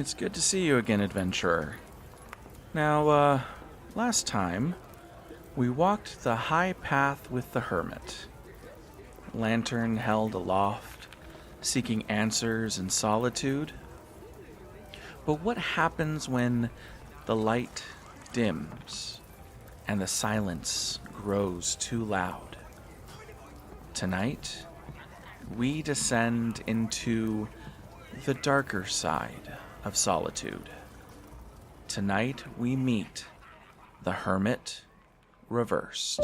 It's good to see you again, adventurer. Now, last time, we walked the high path with the hermit. Lantern held aloft, seeking answers in solitude. But what happens when the light dims and the silence grows too loud? Tonight, we descend into the darker side of solitude. Tonight, we meet the Hermit Reversed.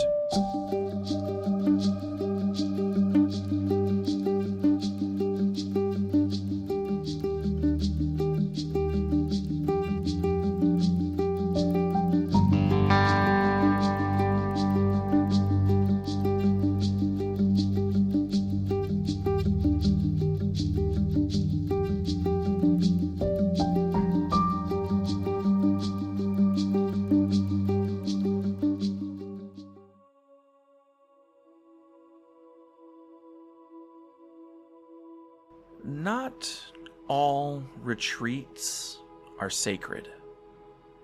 Not all retreats are sacred,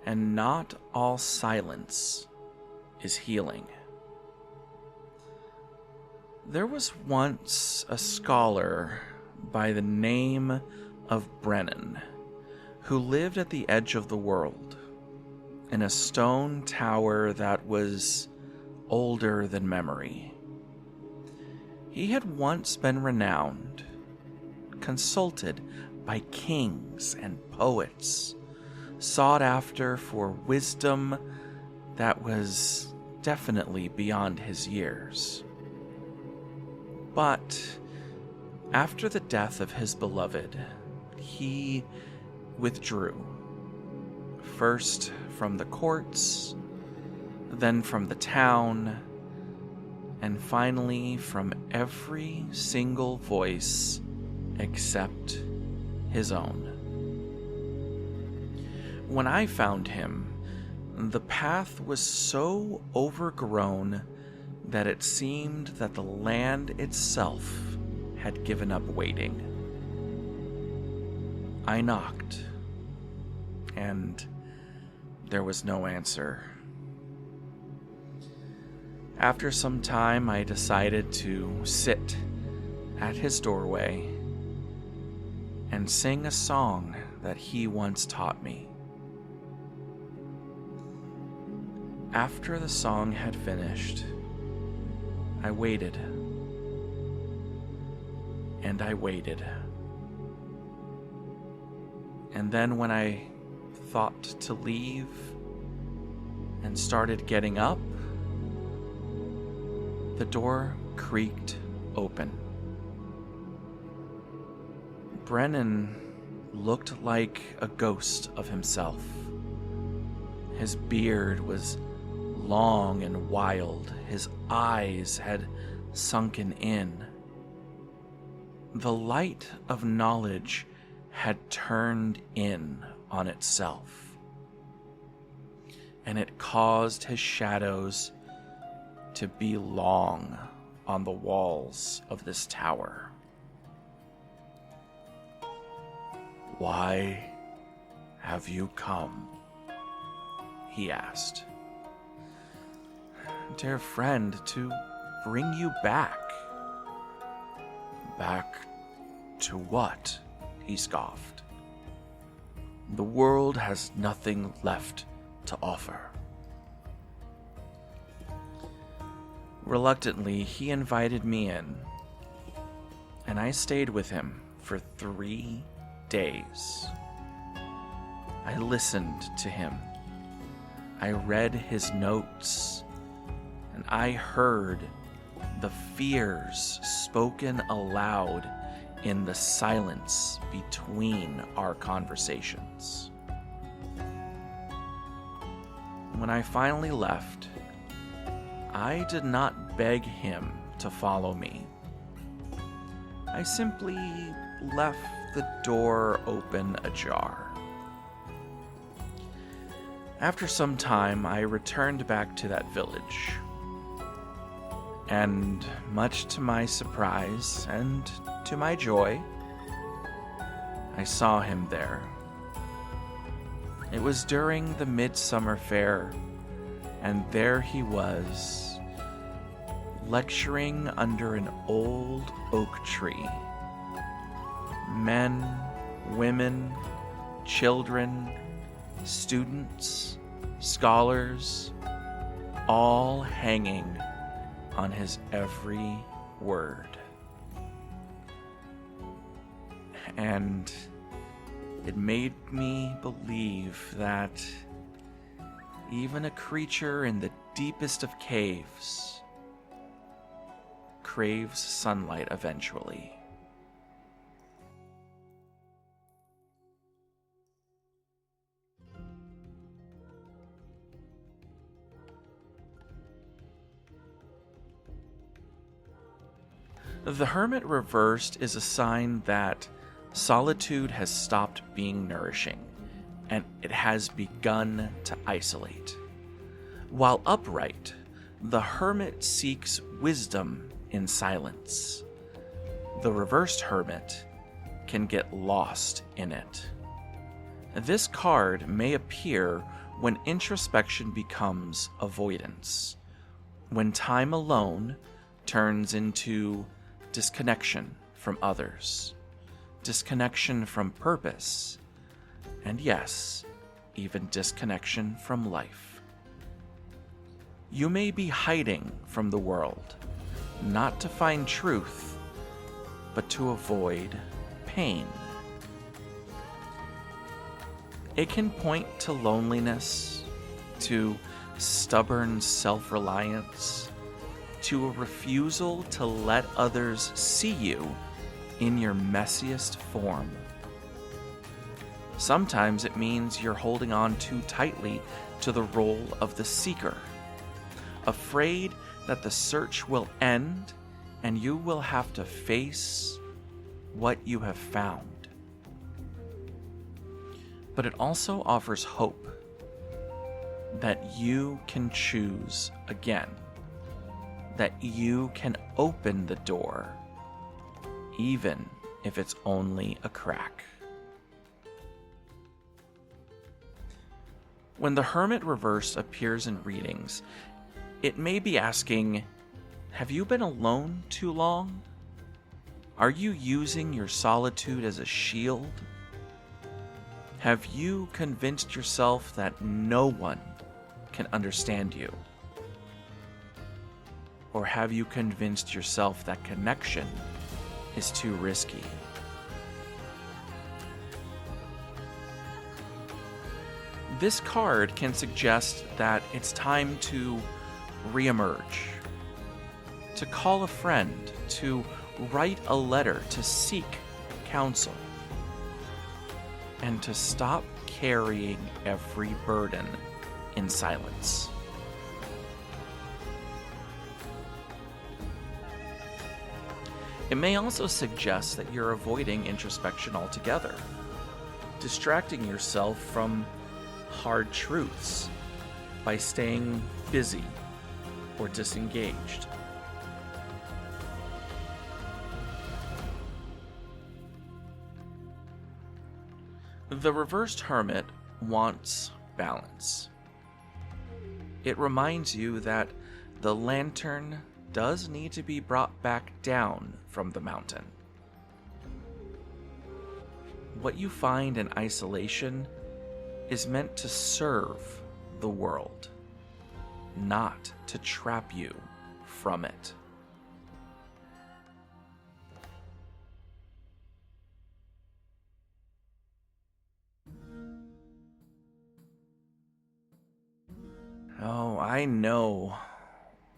and not all silence is healing. There was once a scholar by the name of Brennan who lived at the edge of the world in a stone tower that was older than memory. He had once been renowned, consulted by kings and poets, sought after for wisdom that was definitely beyond his years. But after the death of his beloved, he withdrew, first from the courts, then from the town, and finally from every single voice except his own. When I found him, the path was so overgrown that it seemed that the land itself had given up waiting. I knocked, and there was no answer. After some time, I decided to sit at his doorway and sing a song that he once taught me. After the song had finished, I waited, and I waited. And then when I thought to leave and started getting up, the door creaked open. Brennan looked like a ghost of himself. His beard was long and wild. His eyes had sunken in. The light of knowledge had turned in on itself, and it caused his shadows to be long on the walls of this tower. "Why have you come?" he asked. "Dear friend, to bring you back." "Back to what?" he scoffed. "The world has nothing left to offer." Reluctantly, he invited me in, and I stayed with him for 3 days. I listened to him. I read his notes, and I heard the fears spoken aloud in the silence between our conversations. When I finally left, I did not beg him to follow me. I simply left the door open ajar. After some time, I returned back to that village. And much to my surprise and to my joy, I saw him there, It was during the Midsummer Fair, and there he was, lecturing under an old oak tree. Men, women, children, students, scholars, all hanging on his every word. And it made me believe that even a creature in the deepest of caves craves sunlight eventually. The Hermit Reversed is a sign that solitude has stopped being nourishing, and it has begun to isolate. While upright, the hermit seeks wisdom in silence. The reversed hermit can get lost in it. This card may appear when introspection becomes avoidance, when time alone turns into disconnection from others, disconnection from purpose, and yes, even disconnection from life. You may be hiding from the world, not to find truth, but to avoid pain. It can point to loneliness, to stubborn self-reliance, to a refusal to let others see you in your messiest form. Sometimes it means you're holding on too tightly to the role of the seeker, afraid that the search will end and you will have to face what you have found. But it also offers hope that you can choose again, that you can open the door, even if it's only a crack. When the Hermit Reversed appears in readings, it may be asking, have you been alone too long? Are you using your solitude as a shield? Have you convinced yourself that no one can understand you? Or have you convinced yourself that connection is too risky? This card can suggest that it's time to reemerge, to call a friend, to write a letter, to seek counsel, and to stop carrying every burden in silence. It may also suggest that you're avoiding introspection altogether, distracting yourself from hard truths by staying busy or disengaged. The reversed hermit wants balance. It reminds you that the lantern does need to be brought back down from the mountain. What you find in isolation is meant to serve the world, not to trap you from it. Oh, I know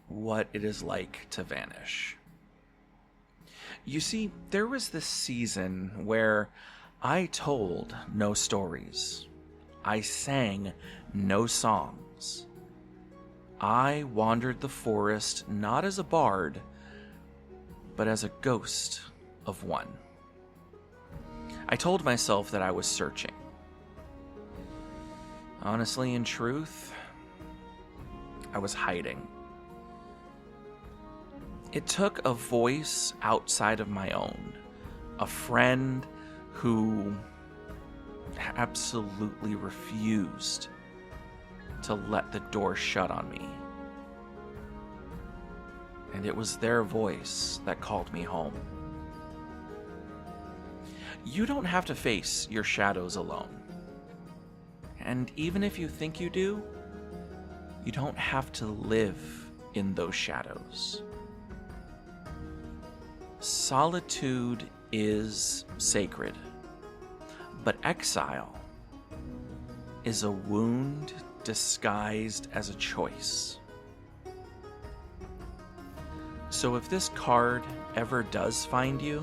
what it is like to vanish. You see, there was this season where I told no stories. I sang no songs. I wandered the forest not as a bard, but as a ghost of one. I told myself that I was searching. Honestly, in truth, I was hiding. It took a voice outside of my own, a friend who absolutely refused to let the door shut on me. And it was their voice that called me home. You don't have to face your shadows alone. And even if you think you do, you don't have to live in those shadows. Solitude is sacred, but exile is a wound disguised as a choice. So if this card ever does find you,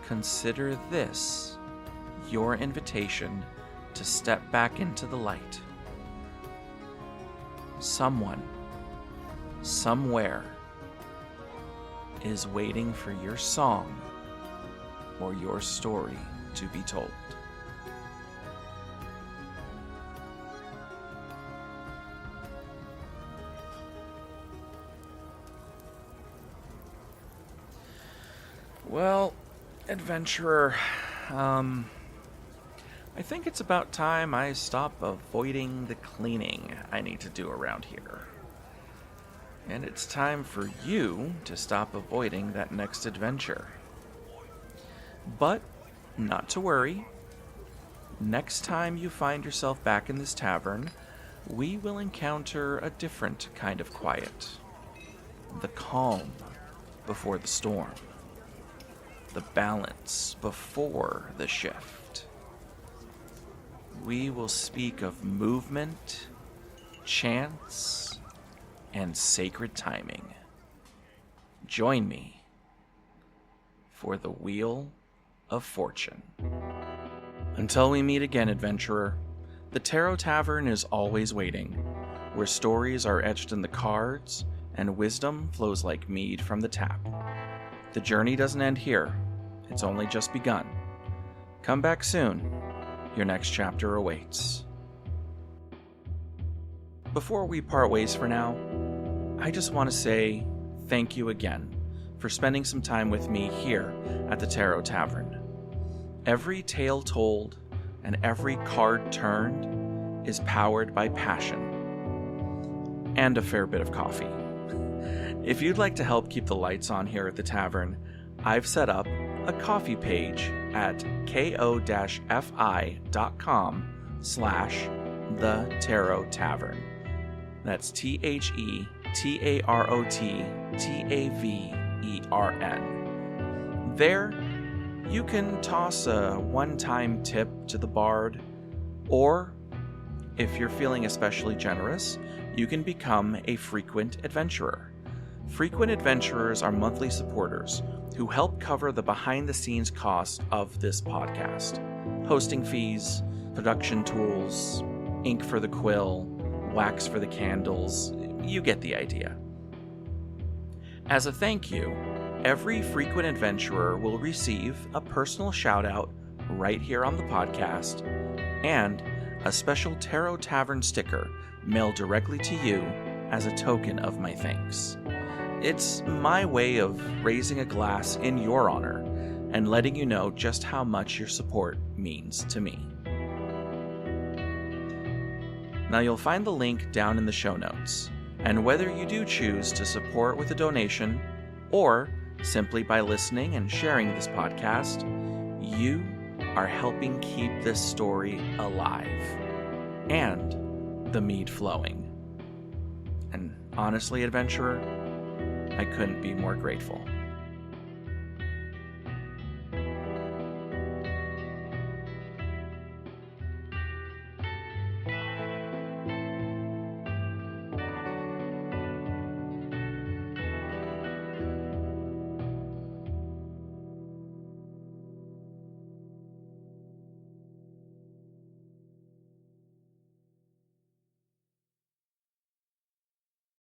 consider this your invitation to step back into the light. Someone, somewhere, is waiting for your song or your story to be told. Well, adventurer, I think it's about time I stop avoiding the cleaning I need to do around here. And it's time for you to stop avoiding that next adventure. But not to worry. Next time you find yourself back in this tavern, we will encounter a different kind of quiet. The calm before the storm. The balance before the shift. We will speak of movement, chance, and sacred timing. Join me for the Wheel of Fortune. Until we meet again, adventurer, the Tarot Tavern is always waiting, where stories are etched in the cards and wisdom flows like mead from the tap. The journey doesn't end here. It's only just begun. Come back soon. Your next chapter awaits. Before we part ways for now, I just want to say thank you again for spending some time with me here at the Tarot Tavern. Every tale told and every card turned is powered by passion and a fair bit of coffee. If you'd like to help keep the lights on here at the tavern, I've set up a coffee page at ko-fi.com/The Tarot Tavern. That's TheTarotTavern. There, you can toss a one-time tip to the bard, or if you're feeling especially generous, you can become a frequent adventurer. Frequent adventurers are monthly supporters who help cover the behind-the-scenes cost of this podcast. Hosting fees, production tools, ink for the quill, wax for the candles, you get the idea. As a thank you, every frequent adventurer will receive a personal shout-out right here on the podcast and a special Tarot Tavern sticker mailed directly to you as a token of my thanks. It's my way of raising a glass in your honor and letting you know just how much your support means to me. Now you'll find the link down in the show notes, and whether you do choose to support with a donation or simply by listening and sharing this podcast, you are helping keep this story alive and the mead flowing. And honestly, adventurer, I couldn't be more grateful.